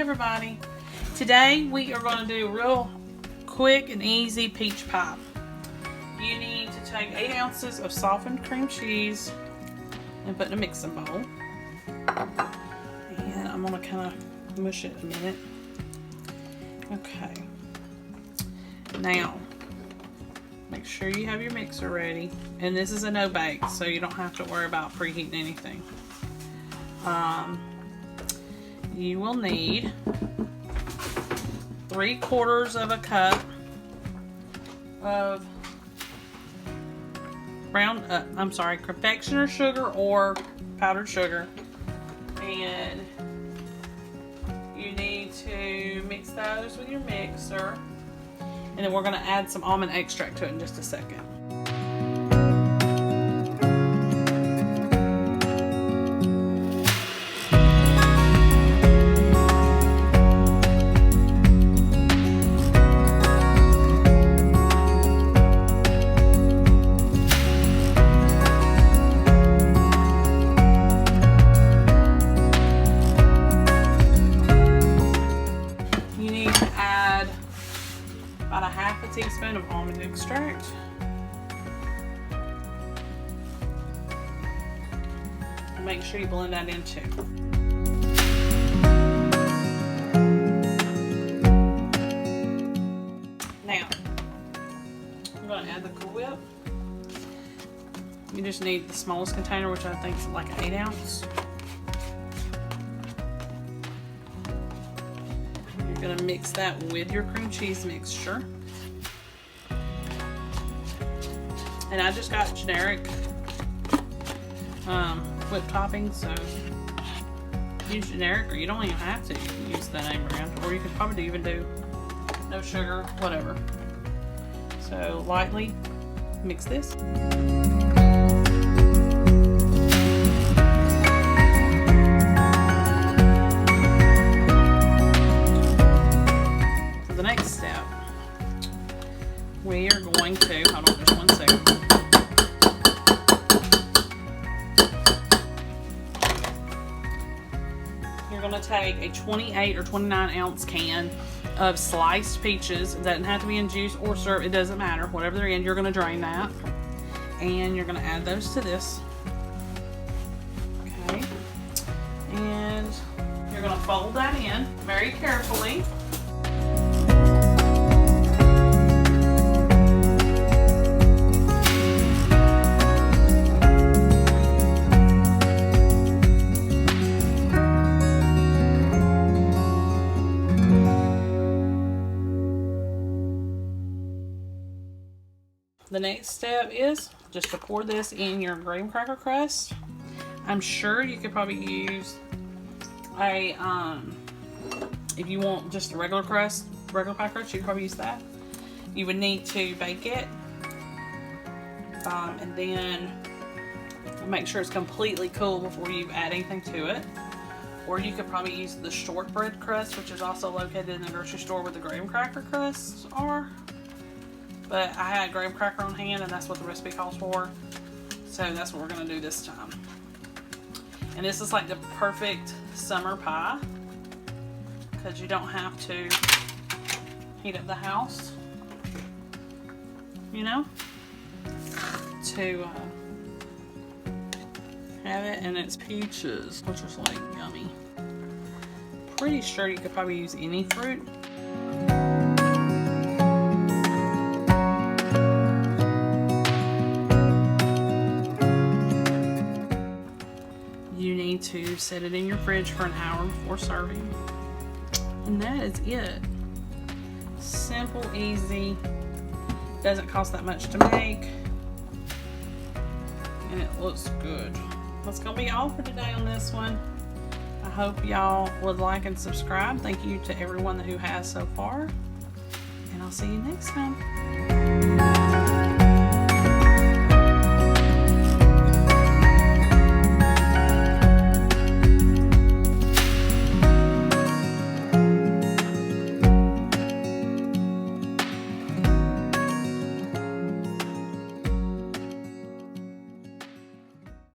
everybody. Today we are going to do a real quick and easy peach pie. You need to take 8 ounces of softened cream cheese and put in a mixing bowl. And I'm going to kind of mush it a minute. Okay. Now, make sure you have your mixer ready. And this is a no bake, so you don't have to worry about preheating anything. You will need 3/4 of a cup of confectioner sugar or powdered sugar, and you need to mix those with your mixer, and then we're going to add some almond extract to it in just a second. About a 1/2 teaspoon of almond extract. And make sure you blend that in too. Now, I'm going to add the Cool Whip. You just need the smallest container, which I think is like an 8 ounce. Going to mix that with your cream cheese mixture. And I just got generic whip toppings, so use generic, or you don't even have to. You can use the name brand, or you could probably even do no sugar, whatever. So lightly mix this. The next step, we are going to, hold on just 1 second. You're going to take a 28 or 29 ounce can of sliced peaches. It doesn't have to be in juice or syrup, it doesn't matter. Whatever they're in, you're going to drain that. And you're going to add those to this. Okay. And you're going to fold that in very carefully. The next step is just to pour this in your graham cracker crust. I'm sure you could probably use a, if you want just a regular pie crust, you could probably use that. You would need to bake it, and then make sure it's completely cool before you add anything to it. Or you could probably use the shortbread crust, which is also located in the grocery store where the graham cracker crusts are. But I had graham cracker on hand, and that's what the recipe calls for. So that's what we're going to do this time. And this is like the perfect summer pie, because you don't have to heat up the house, you know, to have it. And it's peaches, which is like yummy. Pretty sure you could probably use any fruit. You need to set it in your fridge for an hour before serving. And that is it. Simple, easy, doesn't cost that much to make, and it looks good. That's gonna be all for today on this one. I hope y'all would like and subscribe. Thank you to everyone who has so far, and I'll see you next time.